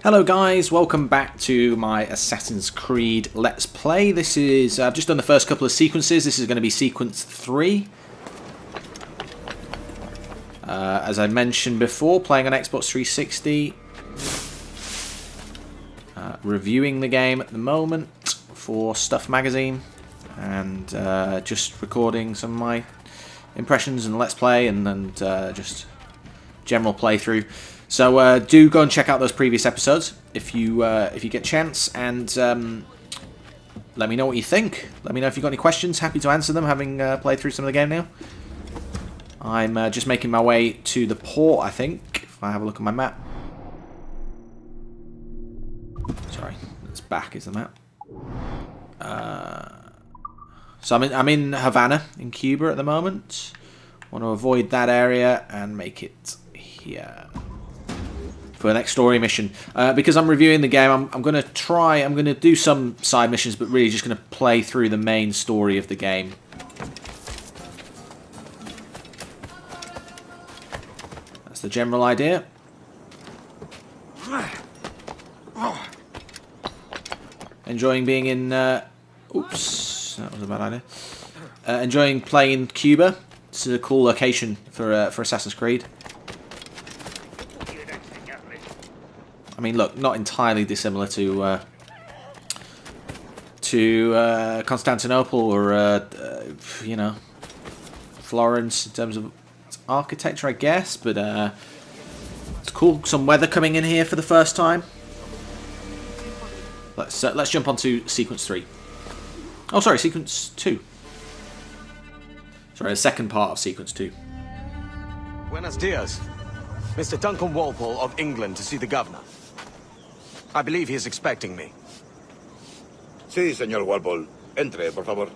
Hello guys, welcome back to my Assassin's Creed Let's Play. This is, I've just done the first couple of sequences. This is going to be sequence 3. As I mentioned before, playing on Xbox 360. Reviewing the game at the moment for Stuff Magazine. And just recording some of my impressions and Let's Play and just general playthrough. So do go and check out those previous episodes if you get a chance, and let me know what you think. Let me know if you've got any questions. Happy to answer them, having played through some of the game now. I'm just making my way to the port, I think, if I have a look at my map. Sorry, it's back is the map. So I'm in Havana, in Cuba at the moment. Want to avoid that area and make it here for the next story mission. Because I'm reviewing the game, I'm going to do some side missions, but really just going to play through the main story of the game. That's the general idea. Enjoying being in... oops, that was a bad idea. Enjoying playing in Cuba. This is a cool location for Assassin's Creed. I mean, look, not entirely dissimilar to Constantinople or you know, Florence in terms of architecture, I guess. But it's cool. Some weather coming in here for the first time. Let's jump onto sequence 3. Oh, sorry, sequence 2. Sorry, the second part of sequence 2. Buenos dias. Mr. Duncan Walpole of England to see the governor. I believe he is expecting me. Sí, señor Walpole. Entre, por favor.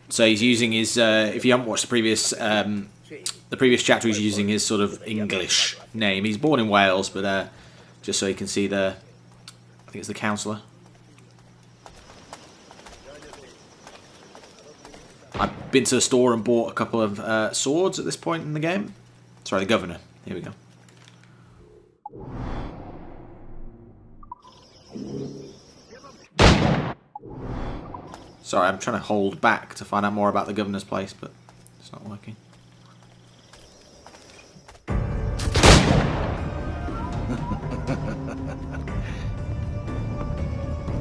So he's using his. If you haven't watched the previous chapter, he's using his sort of English name. He's born in Wales, but just so you can see the, I think it's the councillor. I've been to the store and bought a couple of swords at this point in the game. Sorry, the governor. Here we go. Sorry, I'm trying to hold back to find out more about the governor's place, but it's not working.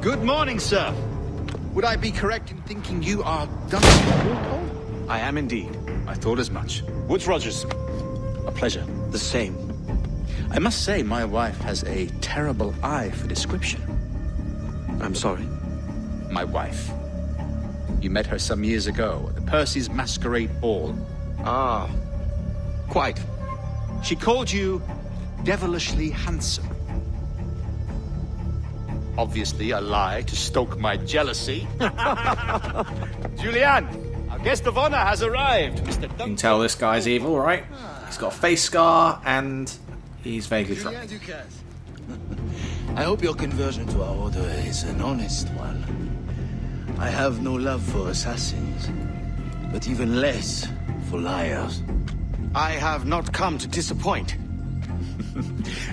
Good morning, sir. Would I be correct in thinking you are Duncan Walpole? I am indeed. I thought as much. Woods Rogers. A pleasure. The same. I must say, my wife has a terrible eye for description. I'm sorry. My wife. You met her some years ago at the Percy's Masquerade Ball. Ah, quite. She called you devilishly handsome. Obviously a lie to stoke my jealousy. Julian, our guest of honor has arrived, Mr. Duncan. You can tell this guy's evil, right? He's got a face scar and he's vaguely drunk. I hope your conversion to our order is an honest one. I have no love for assassins, but even less for liars. I have not come to disappoint.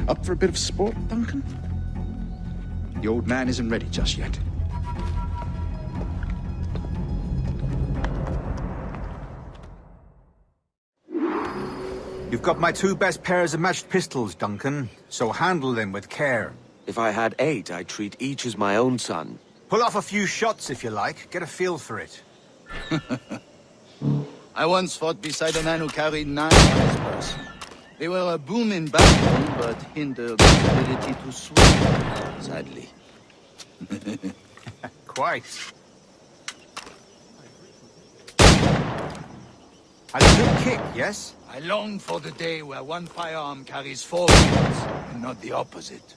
Up for a bit of sport, Duncan? The old man isn't ready just yet. You've got my 2 best pairs of matched pistols, Duncan, so handle them with care. If I had 8, I'd treat each as my own son. Pull off a few shots if you like, get a feel for it. I once fought beside a man who carried 9 on his person. They were a boom in battle, but hindered his ability to swim, sadly. Quite. A good kick, yes? I long for the day where one firearm carries 4 bullets, and not the opposite.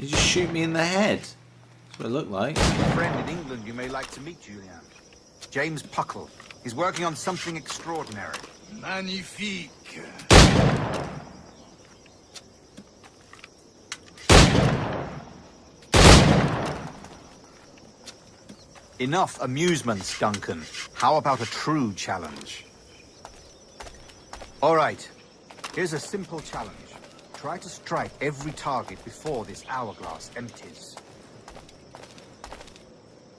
You just shoot me in the head. That's what it looked like. A friend in England you may like to meet, Julian. James Puckle. He's working on something extraordinary. Magnifique. Enough amusements, Duncan. How about a true challenge? All right. Here's a simple challenge. Try to strike every target before this hourglass empties.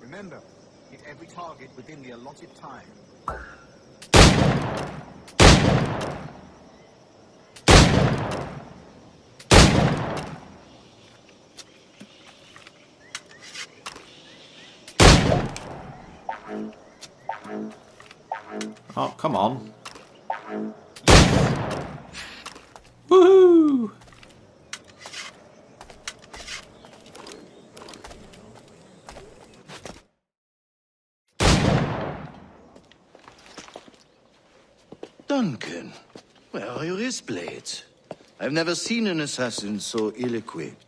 Remember, hit every target within the allotted time. Oh, come on. Woohoo! Duncan, where are your wrist blades? I've never seen an assassin so ill-equipped.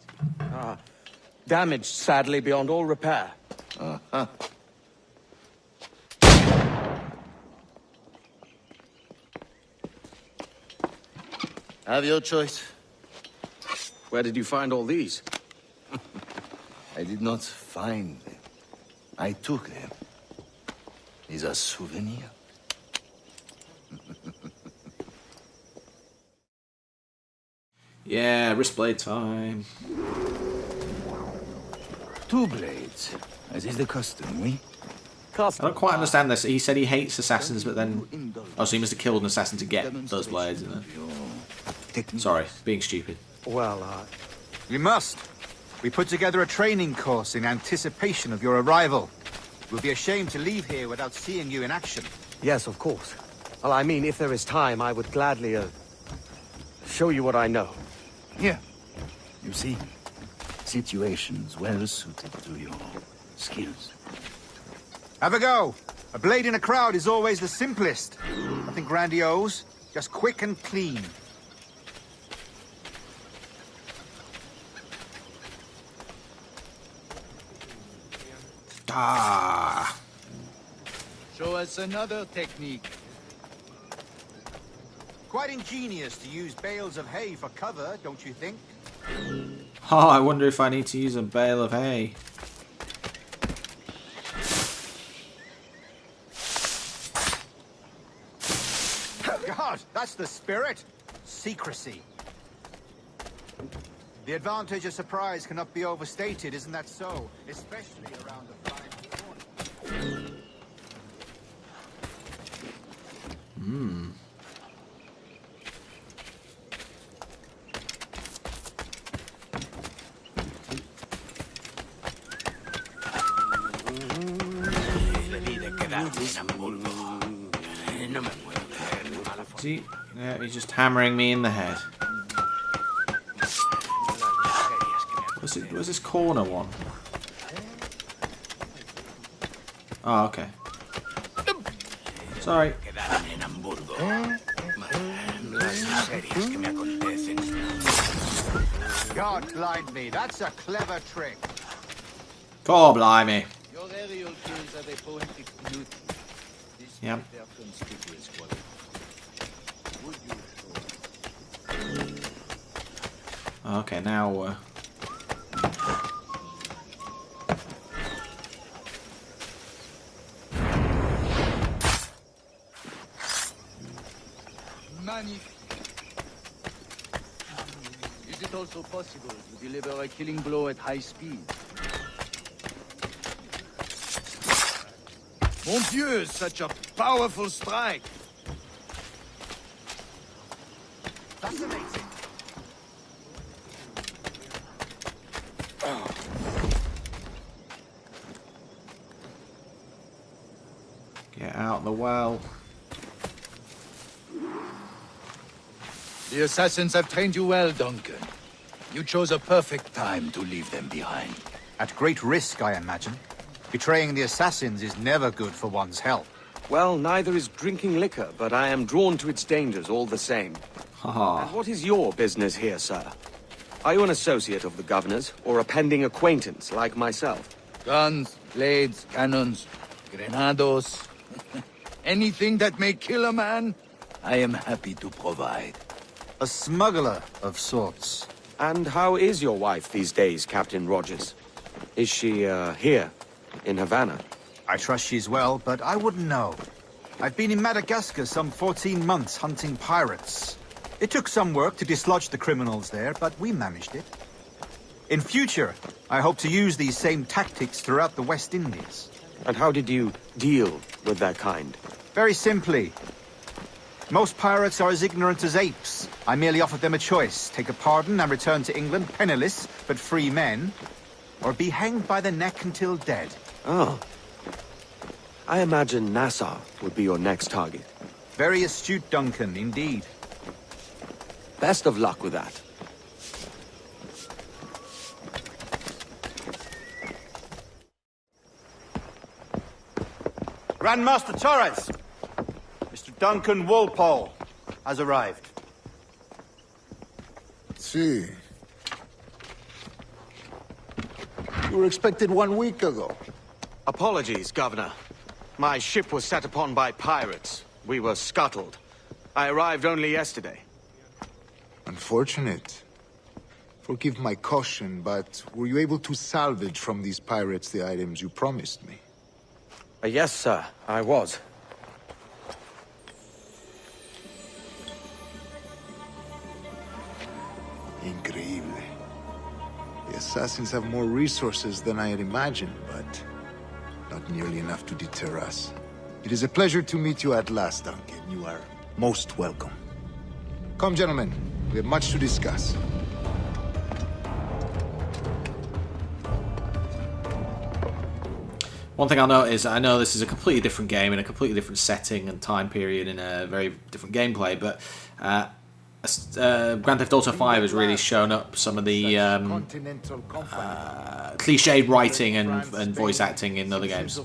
Damaged, sadly, beyond all repair. Uh-huh. Have your choice. Where did you find all these? I did not find them. I took them. These are souvenirs. Yeah, wristblade time. 2 blades, as is the custom, we? I don't quite understand this. He said he hates assassins, but then... Oh, so he must have killed an assassin to get those blades, isn't it? Sorry, being stupid. Well, We must. We put together a training course in anticipation of your arrival. We'll be ashamed to leave here without seeing you in action. yes, of course. Well, I mean, if there is time, I would gladly, show you what I know. Here. You see? Situations well suited to your skills. Have a go. A blade in a crowd is always the simplest. Nothing grandiose, just quick and clean. Ah. Show us another technique. Quite ingenious to use bales of hay for cover, don't you think? Oh, I wonder if I need to use a bale of hay. God, that's the spirit. Secrecy. The advantage of surprise cannot be overstated, isn't that so? Especially around the flying corner. See? Yeah, he's just hammering me in the head. Was this corner one? Oh, okay. Sorry. God blind me, that's a clever trick. God blimey. Your aerial kills have a poetic beauty. Yep. Their conspicuous quality. Would you Okay, now... Magnifique. Is it also possible to deliver a killing blow at high speed? Mon Dieu, such a powerful strike! Fascinating. Get out the well. The assassins have trained you well, Duncan. You chose a perfect time to leave them behind. At great risk, I imagine. Betraying the assassins is never good for one's health. Well, neither is drinking liquor, but I am drawn to its dangers all the same. Haha. And what is your business here, sir? Are you an associate of the governor's, or a pending acquaintance like myself? Guns, blades, cannons, grenados. Anything that may kill a man, I am happy to provide. A smuggler of sorts. And how is your wife these days, Captain Rogers? Is she, here, in Havana? I trust she's well, but I wouldn't know. I've been in Madagascar some 14 months hunting pirates. It took some work to dislodge the criminals there, but we managed it. In future, I hope to use these same tactics throughout the West Indies. And how did you deal with that kind? Very simply. Most pirates are as ignorant as apes. I merely offered them a choice. Take a pardon and return to England penniless, but free men. Or be hanged by the neck until dead. Oh. I imagine Nassau would be your next target. Very astute, Duncan, indeed. Best of luck with that. Grandmaster Torres! Mr. Duncan Walpole has arrived. See. You were expected 1 week ago. Apologies, Governor. My ship was set upon by pirates. We were scuttled. I arrived only yesterday. Unfortunate. Forgive my caution, but were you able to salvage from these pirates the items you promised me? Yes, sir, I was. Increíble. The assassins have more resources than I had imagined, but not nearly enough to deter us. It is a pleasure to meet you at last, Duncan. You are most welcome. Come, gentlemen. We have much to discuss. One thing I'll note is I know this is a completely different game in a completely different setting and time period in a very different gameplay, but Grand Theft Auto 5 has really shown up some of the cliched writing and voice acting in other games.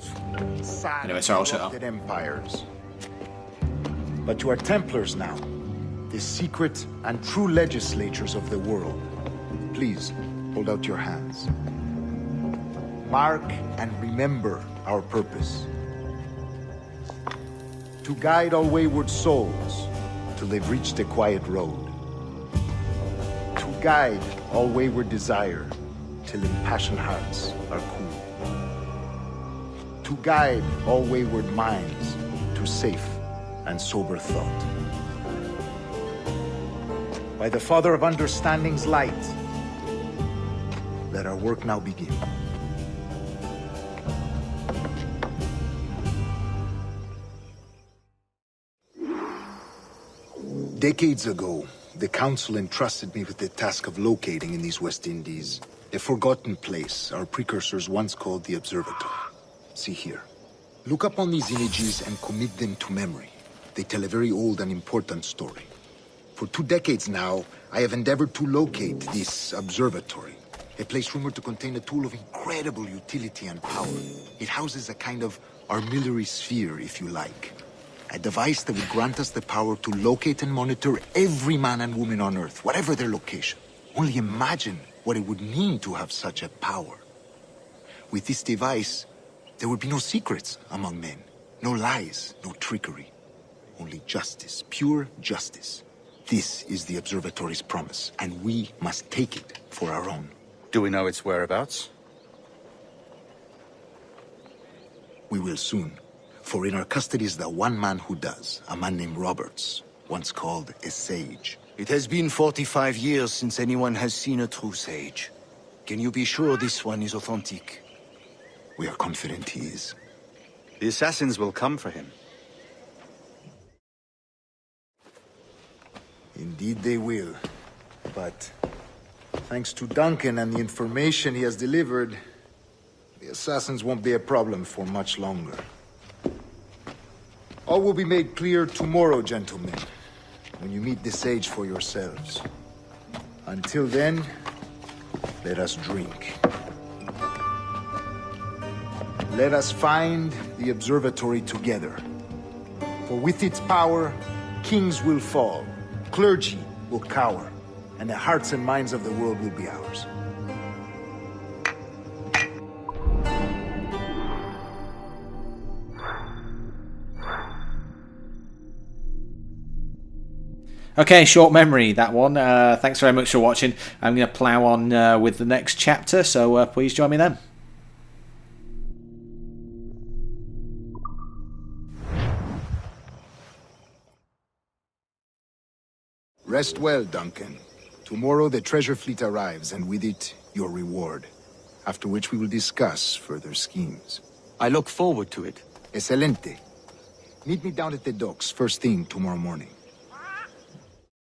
Anyway, sorry, I'll shut up. Empires. But you are Templars now, the secret and true legislatures of the world. Please, hold out your hands. Mark and remember our purpose. To guide all wayward souls till they've reached a quiet road. To guide all wayward desire till impassioned hearts are cool. To guide all wayward minds to safe and sober thought. By the Father of Understanding's light, let our work now begin. Decades ago, the Council entrusted me with the task of locating in these West Indies a forgotten place our precursors once called the Observatory. See here. Look up on these images and commit them to memory. They tell a very old and important story. For 2 decades now, I have endeavored to locate this observatory, a place rumored to contain a tool of incredible utility and power. It houses a kind of armillary sphere, if you like. A device that would grant us the power to locate and monitor every man and woman on Earth, whatever their location. Only imagine what it would mean to have such a power. With this device, there would be no secrets among men, no lies, no trickery. Only justice, pure justice. This is the observatory's promise, and we must take it for our own. Do we know its whereabouts? We will soon. For in our custody is the one man who does, a man named Roberts, once called a sage. It has been 45 years since anyone has seen a true sage. Can you be sure this one is authentic? We are confident he is. The assassins will come for him. Indeed they will. But thanks to Duncan and the information he has delivered, the assassins won't be a problem for much longer. All will be made clear tomorrow, gentlemen, when you meet the sage for yourselves. Until then, let us drink. Let us find the observatory together. For with its power, kings will fall, clergy will cower, and the hearts and minds of the world will be ours. Okay, short memory, that one. Thanks very much for watching. I'm going to plough on with the next chapter, so please join me then. Rest well, Duncan. Tomorrow the treasure fleet arrives, and with it, your reward. After which we will discuss further schemes. I look forward to it. Excelente. Meet me down at the docks first thing tomorrow morning.